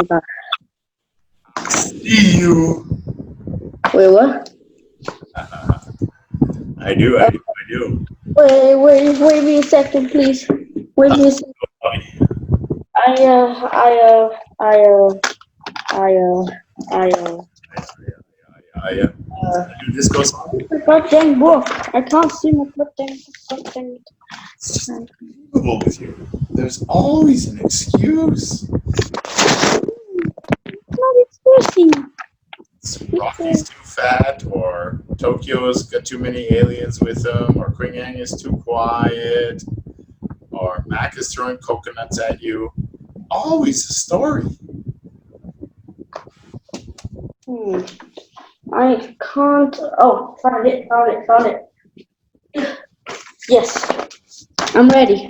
about. See you. Wait, what? I do, I do, I do. Wait me a second, please. Wait me a second. I, uh, I, uh, I, uh, I, I, I uh, do disco song. my goddamn book. I can't see my goddamn. It's just unbelievable with you. There's always an excuse. Not expressing. Rocky's too fat, or Tokyo's got too many aliens with him, or Kringang is too quiet, or Mac is throwing coconuts at you. Always a story. I can't. Oh, found it. Yes, I'm ready.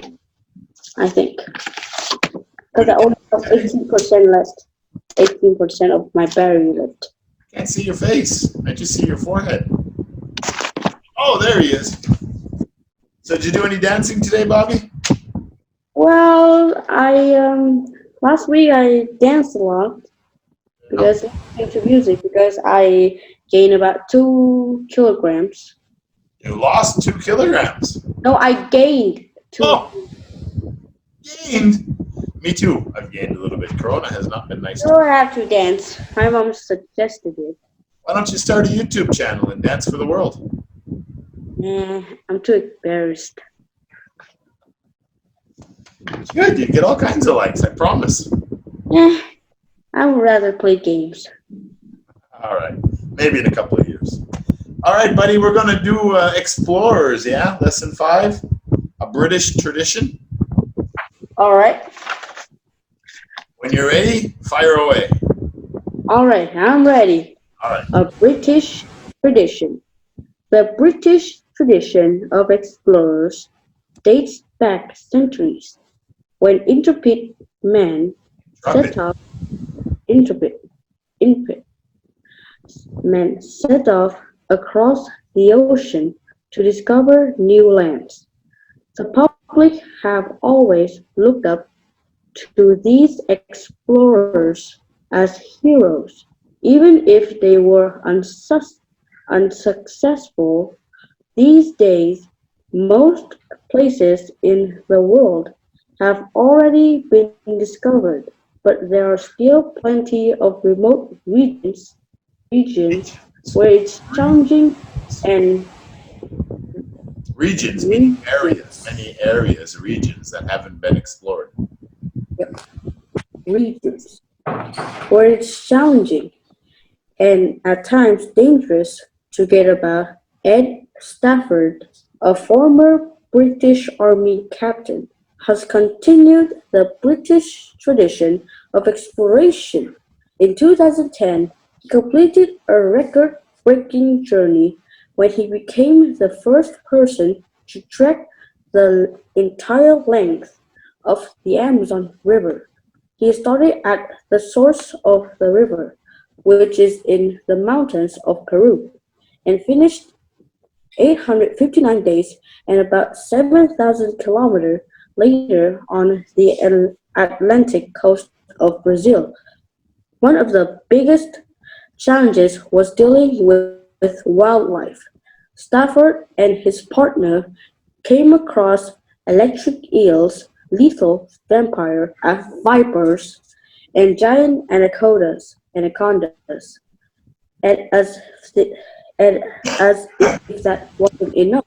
I think because I only have 18% left. 18% of my battery left. I can't see your face. I just see your forehead. Oh, there he is. So did you do any dancing today, Bobby? Well, last week I danced a lot because into music because I gained about 2 kilograms. You lost 2 kilograms. No, I gained 2. Oh, gained. Me too. I've gained a little bit. Corona has not been nice. So I have to dance. My mom suggested it. Why don't you start a YouTube channel and dance for the world? I'm too embarrassed. Good, you get all kinds of likes, I promise. I would rather play games. All right, maybe in a couple of years. All right, buddy, we're going to do Explorers, yeah? Lesson 5, a British tradition. All right. When you're ready, fire away. All right, I'm ready. All right. A British tradition. The British tradition of explorers dates back centuries, when intrepid men set off across the ocean to discover new lands. The public have always looked up to these explorers as heroes, even if they were unsuccessful. These days, most places in the world have already been discovered, but there are still plenty of remote regions where it's challenging and Regions, meaning areas, many areas, regions that haven't been explored. regions where it's challenging and at times dangerous to get about. Ed Stafford, a former British Army captain, has continued the British tradition of exploration. In 2010, he completed a record-breaking journey when he became the first person to trek the entire length of the Amazon River. He started at the source of the river, which is in the mountains of Peru, and finished 859 days and about 7,000 kilometers later on the Atlantic coast of Brazil. One of the biggest challenges was dealing with wildlife. Stafford and his partner came across electric eels, lethal vampire vipers, and giant anacondas. And as if that wasn't enough,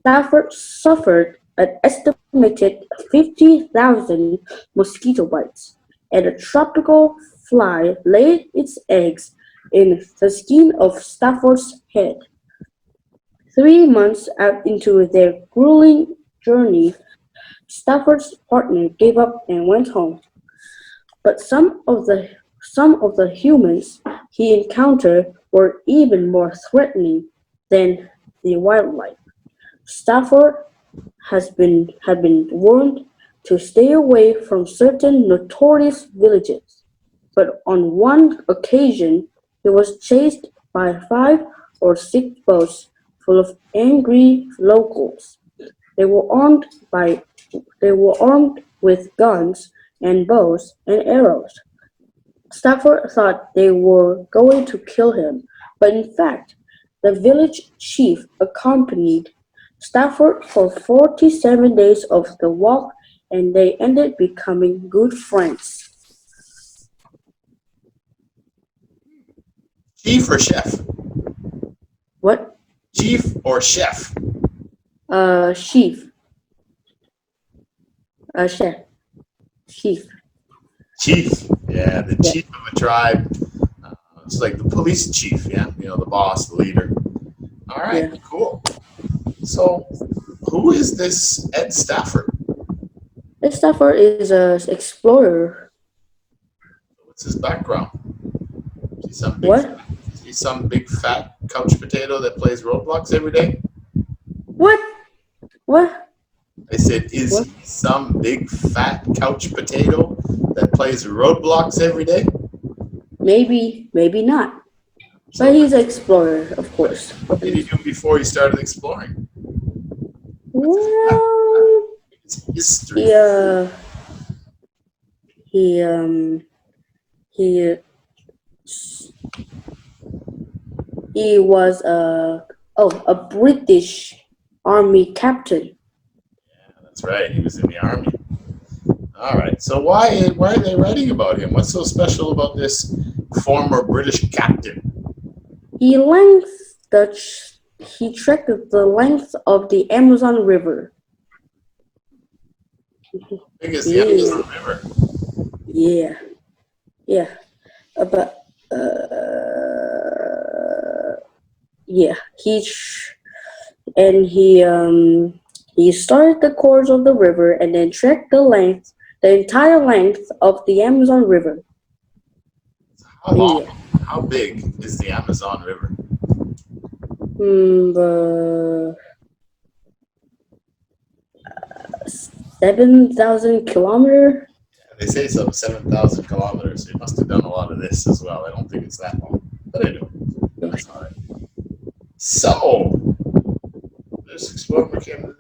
Stafford suffered an estimated 50,000 mosquito bites, and a tropical fly laid its eggs in the skin of Stafford's head. 3 months out into their grueling journey, Stafford's partner gave up and went home. But some of the humans he encountered were even more threatening than the wildlife. Stafford had been warned to stay away from certain notorious villages, but on one occasion he was chased by 5 or 6 boats full of angry locals. They were armed with guns and bows and arrows. Stafford thought they were going to kill him, but in fact, the village chief accompanied Stafford for 47 days of the walk, and they ended becoming good friends. Chief or chef? What? Chief or chef? Chief. Chef. Chief. Chief. Yeah, the Yeah, chief of a tribe. It's like the police chief, yeah? The boss, the leader. All right, yeah. cool. So, who is this Ed Stafford? This Stafford is an explorer. What's his background? Is he some big, What? is he some big fat couch potato that plays Roblox every day? What? What? I said, is What? he some big fat couch potato that plays Roblox every day? Maybe, maybe not. So, But he's an explorer, of course. what did he do before he started exploring? What's Well, his history? he he he he was a British army captain. That's right, he was in the army. All right, so why are they writing about him? What's so special about this former British captain? He length the he trekked the length of the Amazon River. How big is the Yeah, Amazon River? yeah, yeah. But yeah, and he started the course of the river and then trekked the entire length of the Amazon River. How long? Yeah. How big is the Amazon River? 7,000 kilometer. They say some 7,000 kilometers. So he must have done a lot of this as well. I don't think it's that long, but anyway, that's all right. So, this explorer came.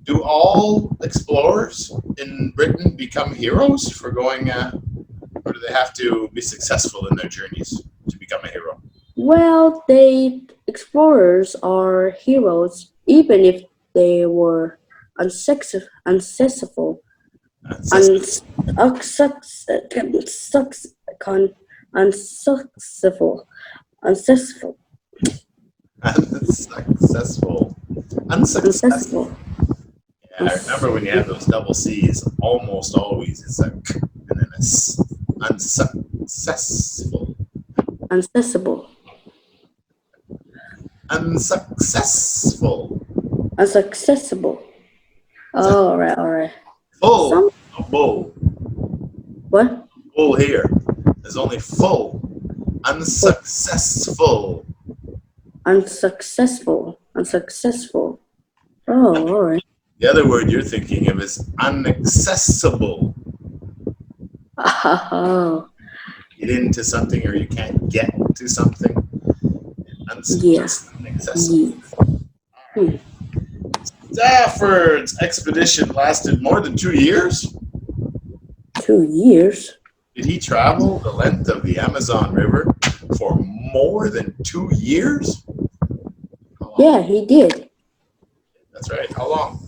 Do all explorers in Britain become heroes for going, or do they have to be successful in their journeys to become a hero? Well, they explorers are heroes, even if they were unsuccessful, uns, unsuccessful, unsuccessful, Unsuccessful. Unsuccessful. unsuccessful, Yeah, I remember when you have those double C's, almost always it's a k and then a s. Unsuccessful. unsuccessful, Unsuccessful. unsuccessful. Is that All right. full? Some No bull. what? Full here. There's only full. What? Unsuccessful. Unsuccessful. Oh, all right. The other word you're thinking of is unaccessible. Oh, Get into something or you can't get to something. yeah, Just inaccessible. yeah. Hmm. Stafford's expedition lasted more than 2 years. 2 years. Did he travel the length of the Amazon River for more than 2 years? How long? Yeah, he did. That's right. How long?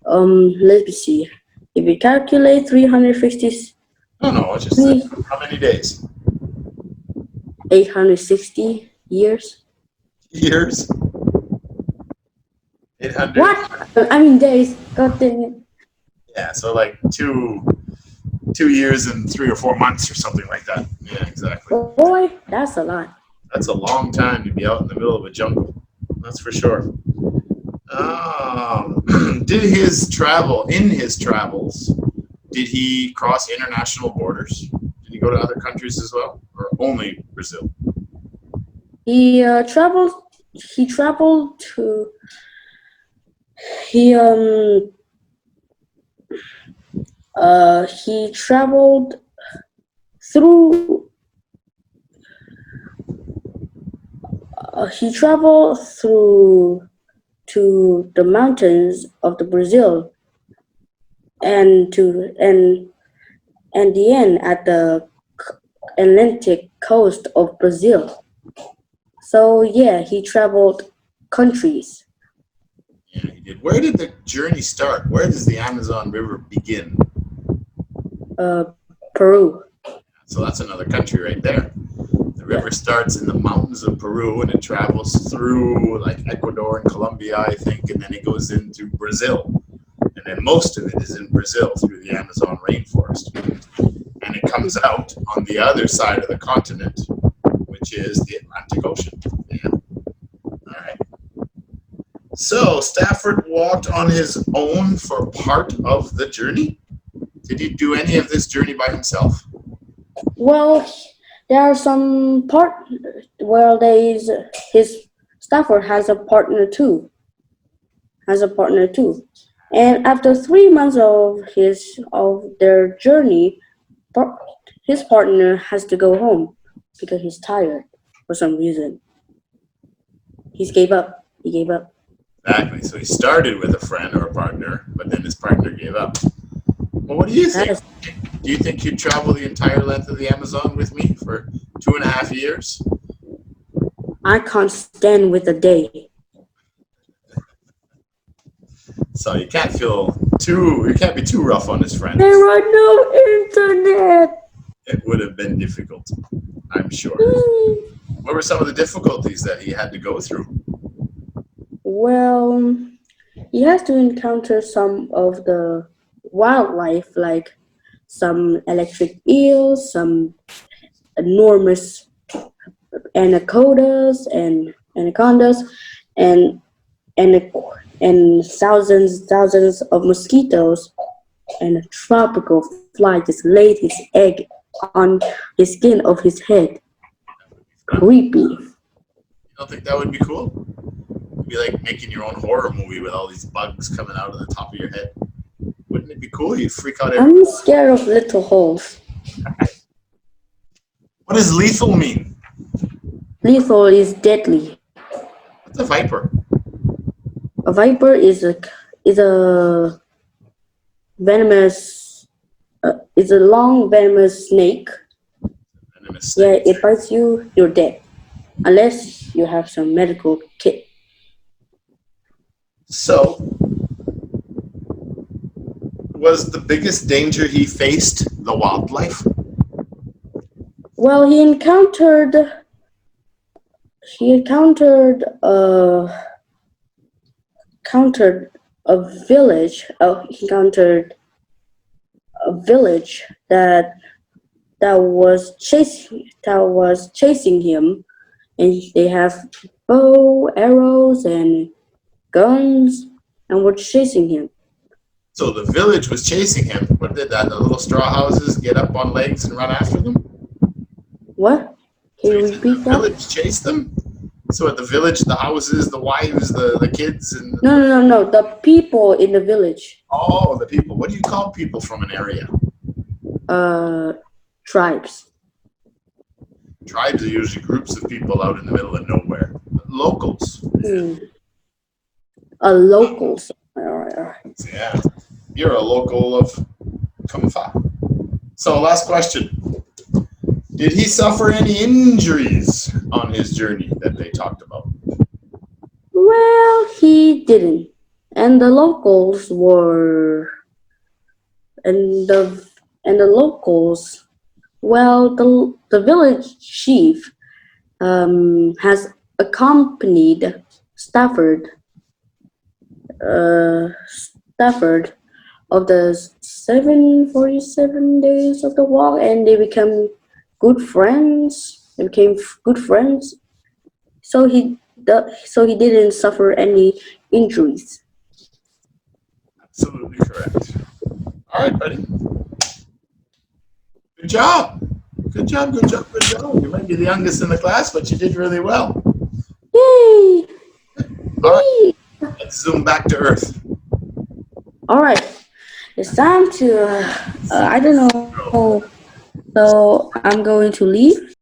Uh, let me see. If we calculate 350, No, it's just how many days? 860 years. Years? 800? What? I mean days. God dang it. Yeah, so like 2 years and 3 or 4 months or something like that. Yeah, exactly. Boy, that's a lot. That's a long time to be out in the middle of a jungle. That's for sure. Did in his travels, did he cross international borders? Did he go to other countries as well, or only Brazil? He traveled. He traveled to. He he traveled through. He traveled through to the mountains of the Brazil and to and the end at the Atlantic coast of Brazil. So yeah, he traveled countries. Yeah, he did. Where did the journey start? Where does the Amazon River begin? Peru. So that's another country right there. The river starts in the mountains of Peru and it travels through like Ecuador and Colombia, I think, and then it goes into Brazil. And then most of it is in Brazil through the Amazon rainforest. And it comes out on the other side of the continent, which is the Atlantic Ocean. Yeah. All right. So Stafford walked on his own for part of the journey. Did he do any of this journey by himself? Well, there are some part where his staffer has a partner too. And after 3 months of their journey, his partner has to go home because he's tired for some reason. He gave up. Exactly. So he started with a friend or a partner, but then his partner gave up. Well, what do you think? Yes. Do you think you'd travel the entire length of the Amazon with me for 2.5 years? I can't stand with a day. So you can't be too rough on his friends. There are no internet. It would have been difficult, I'm sure. What were some of the difficulties that he had to go through? Well, he has to encounter some of the wildlife, like some electric eels, some enormous anacondas, and and and thousands of mosquitoes, and a tropical fly just laid his egg on his skin of his head. Creepy. You don't think that would be cool? It'd be like making your own horror movie with all these bugs coming out of the top of your head. Wouldn't it be cool? You'd freak out everyone. I'm scared of little holes. What does lethal mean? Lethal is deadly. What's a viper? A viper is a venomous is a long venomous snake. Venomous Yeah, snake. it bites you, you're dead, unless you have some medical kit. So, was the biggest danger he faced the wildlife? Well, he encountered a village. He encountered a village that was chasing him, and they have bow, arrows, and guns, and were chasing him. So the village was chasing him. What did that? The little straw houses get up on legs and run after them? What? Can you So repeat the that? village chased them? So at the village, the houses, the wives, the kids, and... No. The people in the village. Oh, the people. What do you call people from an area? Tribes. Tribes are usually groups of people out in the middle of nowhere. Locals. Locals. All right. Yeah. You're a local of Kumfa. So last question. Did he suffer any injuries on his journey that they talked about? Well, he didn't, and the locals were, and the locals. Well, the village chief has accompanied Stafford of the 747 days of the walk, and they became good friends. They became good friends. So he didn't suffer any injuries. Absolutely correct. All right, buddy. Good job. Good job. You might be the youngest in the class, but you did really well. Yay! All right. Let's zoom back to Earth. All right, it's time to. I don't know. So I'm going to leave.